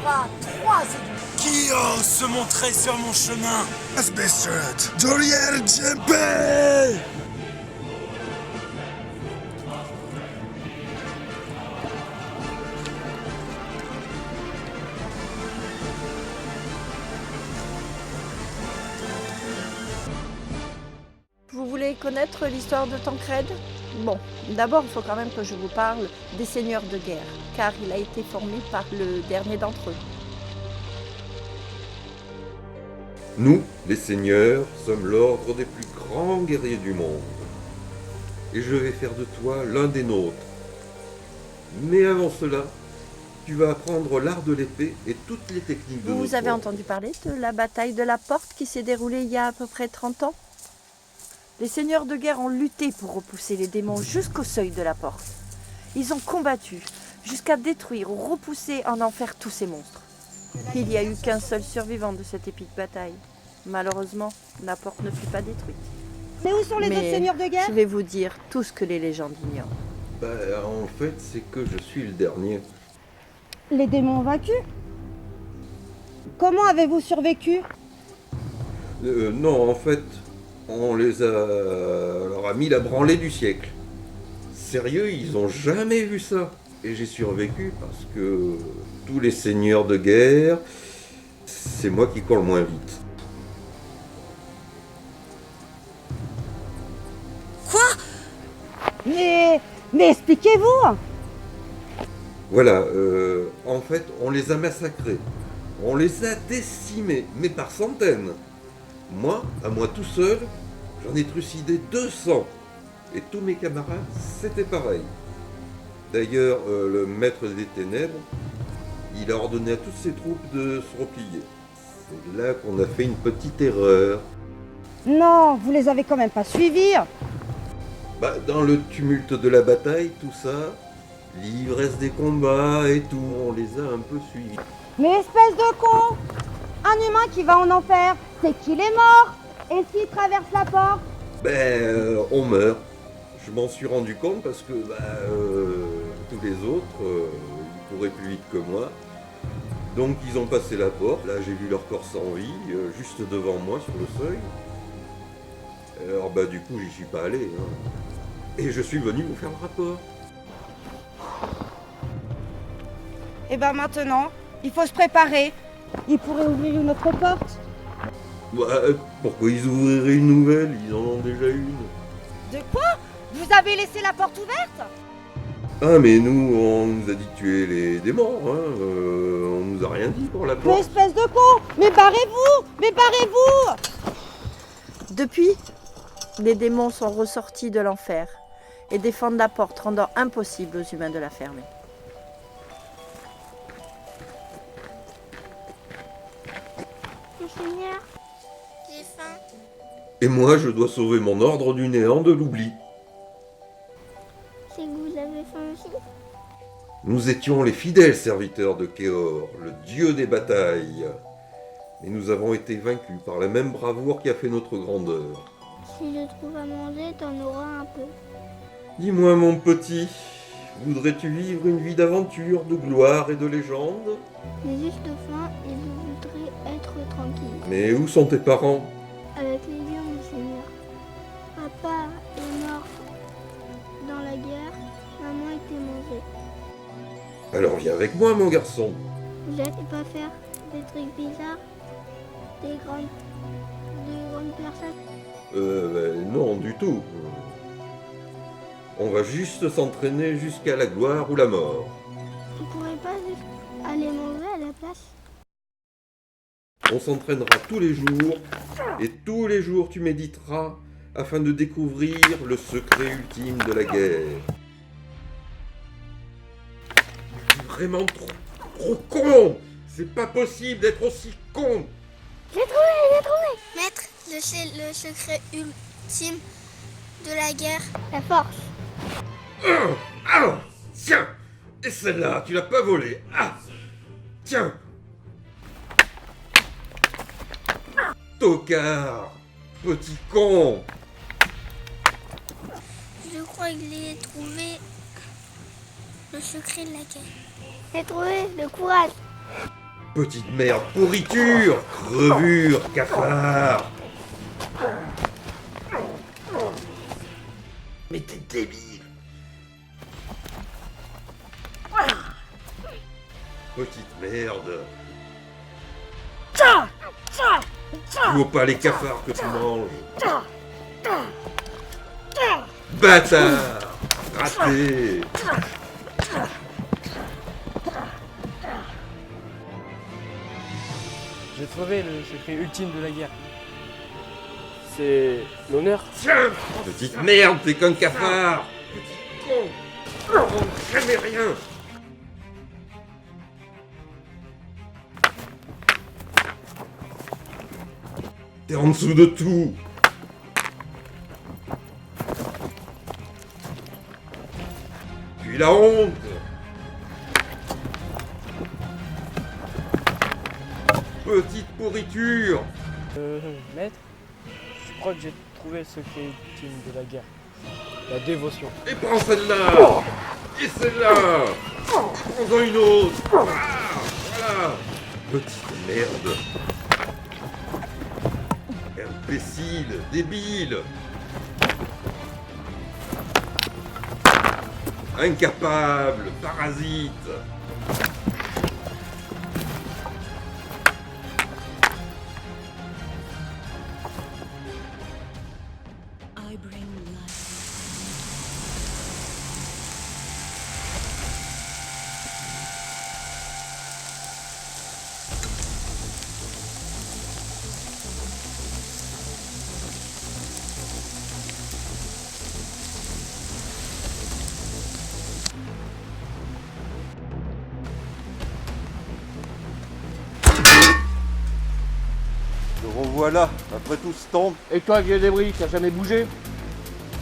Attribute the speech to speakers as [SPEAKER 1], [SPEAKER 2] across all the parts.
[SPEAKER 1] aura 3 étoiles.
[SPEAKER 2] Qui ose se montrer sur mon chemin?
[SPEAKER 3] Asbestet, Dorier Djembe!
[SPEAKER 4] Vous voulez connaître l'histoire de Tancrède? Bon, d'abord, il faut quand même que je vous parle des seigneurs de guerre, car il a été formé par le dernier d'entre eux.
[SPEAKER 5] Nous, les seigneurs, sommes l'ordre des plus grands guerriers du monde. Et je vais faire de toi l'un des nôtres. Mais avant cela, tu vas apprendre l'art de l'épée et toutes les techniques de nos
[SPEAKER 4] Vous avez
[SPEAKER 5] sorts.
[SPEAKER 4] entendu parler de la bataille de la Porte qui s'est déroulée il y a à peu près 30 ans? Les seigneurs de guerre ont lutté pour repousser les démons jusqu'au seuil de la porte. Ils ont combattu jusqu'à détruire ou repousser en enfer tous ces monstres. Il n'y a eu qu'un seul survivant de cette épique bataille. Malheureusement, la porte ne fut pas détruite.
[SPEAKER 1] Mais où sont les autres seigneurs de guerre?
[SPEAKER 4] Je vais vous dire tout ce que les légendes ignorent.
[SPEAKER 5] En fait, c'est que je suis le dernier.
[SPEAKER 1] Les démons vaincus? Comment avez-vous survécu?
[SPEAKER 5] Non, en fait, on leur a mis la branlée du siècle. Sérieux, ils ont jamais vu ça. Et j'ai survécu parce que tous les seigneurs de guerre, c'est moi qui cours le moins vite.
[SPEAKER 1] Mais expliquez-vous!
[SPEAKER 5] Voilà, en fait, on les a massacrés. On les a décimés, mais par centaines. Moi, à moi tout seul, j'en ai trucidé 200. Et tous mes camarades, c'était pareil. D'ailleurs, le maître des ténèbres, il a ordonné à toutes ses troupes de se replier. C'est là qu'on a fait une petite erreur.
[SPEAKER 1] Non, vous les avez quand même pas suivis.
[SPEAKER 5] Dans le tumulte de la bataille, tout ça, l'ivresse des combats et tout, on les a un peu suivis.
[SPEAKER 1] Mais espèce de con! Un humain qui va en enfer, c'est qu'il est mort! Et s'il traverse la porte?
[SPEAKER 5] On meurt. Je m'en suis rendu compte parce que tous les autres, ils couraient plus vite que moi. Donc ils ont passé la porte. Là, j'ai vu leur corps sans vie, juste devant moi sur le seuil. Alors du coup, j'y suis pas allé. Et je suis venu vous faire le rapport.
[SPEAKER 1] Et maintenant, il faut se préparer. Il pourrait ouvrir une autre porte.
[SPEAKER 5] Pourquoi ils ouvriraient une nouvelle? Ils en ont déjà une.
[SPEAKER 1] De quoi? Vous avez laissé la porte ouverte?
[SPEAKER 5] Ah mais nous, on nous a dit de tuer les démons, on nous a rien dit pour la
[SPEAKER 1] Mais
[SPEAKER 5] porte.
[SPEAKER 1] espèce de con! Mais barrez-vous! Mais barrez-vous!
[SPEAKER 4] Depuis, les démons sont ressortis de l'enfer et défendent la porte, rendant impossible aux humains de la fermer.
[SPEAKER 6] Seigneur, j'ai faim.
[SPEAKER 5] Et moi, je dois sauver mon ordre du néant de l'oubli.
[SPEAKER 6] C'est que vous avez faim aussi?
[SPEAKER 5] Nous étions les fidèles serviteurs de Kéor, le dieu des batailles. Et nous avons été vaincus par la même bravoure qui a fait notre grandeur.
[SPEAKER 6] Si je trouve à manger, t'en auras un peu.
[SPEAKER 5] Dis-moi, mon petit, voudrais-tu vivre une vie d'aventure, de gloire et de légende?
[SPEAKER 6] J'ai juste faim et je voudrais être tranquille.
[SPEAKER 5] Mais où sont tes parents?
[SPEAKER 6] Avec les lions, mon Seigneur. Papa est mort dans la guerre, maman était mangée.
[SPEAKER 5] Alors viens avec moi, mon garçon.
[SPEAKER 6] Vous n'allez pas faire des trucs bizarres? Des grandes personnes?
[SPEAKER 5] Non, du tout. On va juste s'entraîner jusqu'à la gloire ou la mort.
[SPEAKER 6] Vous pourrez pas juste aller manger à la place?
[SPEAKER 5] On s'entraînera tous les jours, et tous les jours tu méditeras afin de découvrir le secret ultime de la guerre. C'est vraiment trop con! C'est pas possible d'être aussi con!
[SPEAKER 6] J'ai trouvé! Maître, le secret ultime de la guerre. La force.
[SPEAKER 5] Tiens! Et celle-là, tu l'as pas volée! Ah! Tiens! Tocard! Petit con!
[SPEAKER 6] Je crois que j'ai trouvé le secret de la guerre. J'ai trouvé le courage.
[SPEAKER 5] Petite merde, pourriture, crevure, cafard. Mais t'es débile. Petite merde. Tu vois pas les cafards que tu manges. Bâtard. Raté.
[SPEAKER 7] J'ai trouvé le secret ultime de la guerre. C'est l'honneur.
[SPEAKER 5] Tiens. Petite merde, t'es qu'un cafard. Petit con. Tu comprends jamais rien. T'es en dessous de tout. Puis la honte. Petite pourriture.
[SPEAKER 7] Maître, je crois que j'ai trouvé le secret ultime de la guerre. La dévotion.
[SPEAKER 5] Et prends celle-là. Et celle-là. Prends-en une autre. Ah, voilà. Petite merde. Imbécile, débile. Incapable, parasite.
[SPEAKER 8] I bring life.
[SPEAKER 9] Te revoilà, après tout ce temps.
[SPEAKER 7] Et toi, vieux débris, t'as jamais bougé?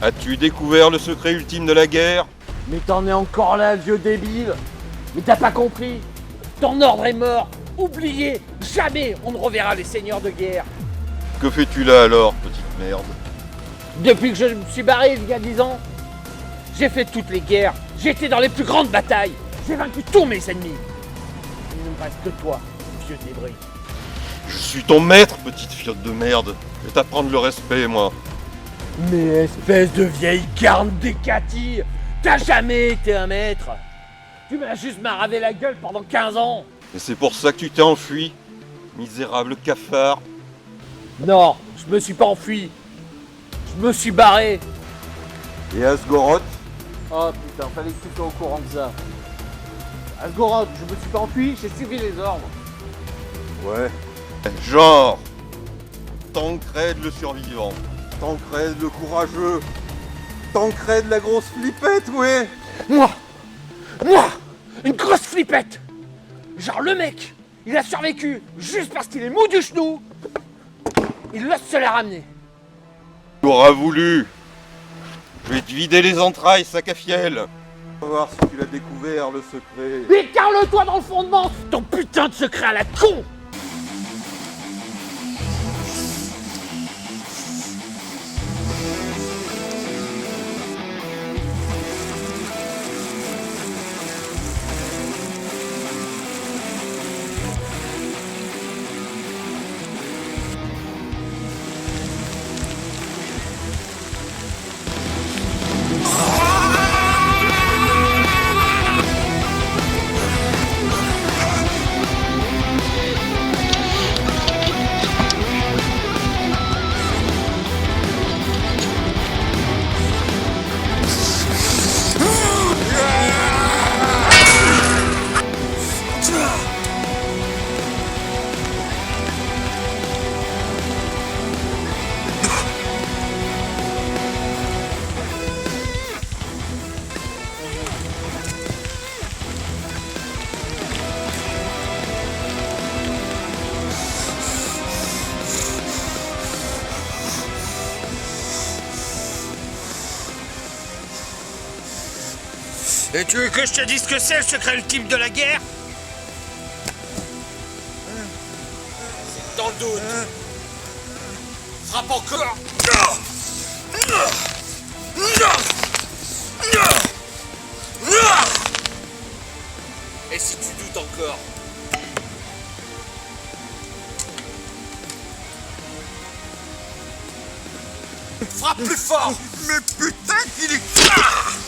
[SPEAKER 9] As-tu découvert le secret ultime de la guerre?
[SPEAKER 7] Mais t'en es encore là, vieux débile. Mais t'as pas compris? Ton ordre est mort. Oubliez, jamais on ne reverra les seigneurs de guerre.
[SPEAKER 9] Que fais-tu là alors, petite merde?
[SPEAKER 7] Depuis que je me suis barré il y a 10 ans, j'ai fait toutes les guerres. J'ai été dans les plus grandes batailles. J'ai vaincu tous mes ennemis. Il ne me reste que toi, vieux débris.
[SPEAKER 9] Je suis ton maître, petite fiotte de merde. Je vais t'apprendre le respect, moi.
[SPEAKER 7] Mais espèce de vieille carne décatie, t'as jamais été un maître. Tu m'as juste maravé la gueule pendant 15 ans.
[SPEAKER 9] Et c'est pour ça que tu t'es enfui, misérable cafard.
[SPEAKER 7] Non, je me suis pas enfui. Je me suis barré.
[SPEAKER 9] Et Asgoroth?
[SPEAKER 7] Oh putain, fallait que tu sois au courant de ça. Asgoroth, je me suis pas enfui, j'ai suivi les ordres.
[SPEAKER 9] Ouais. Genre, Tancred le survivant, Tancred le courageux, Tancred la grosse flippette, ouais.
[SPEAKER 7] Moi, une grosse flippette. Genre le mec, il a survécu juste parce qu'il est mou du genou. Il l'os se l'a ramené.
[SPEAKER 9] Tu auras voulu. Je vais te vider les entrailles, sac à fiel. On va voir si tu l'as découvert, le secret.
[SPEAKER 7] Écarle-toi dans le fondement, ton putain de secret à la con.
[SPEAKER 2] Et tu veux que je te dise ce que c'est le secret ultime de la guerre? Dans le doute. Frappe encore. Et si tu doutes encore,
[SPEAKER 3] Plus fort. Mais putain, il est...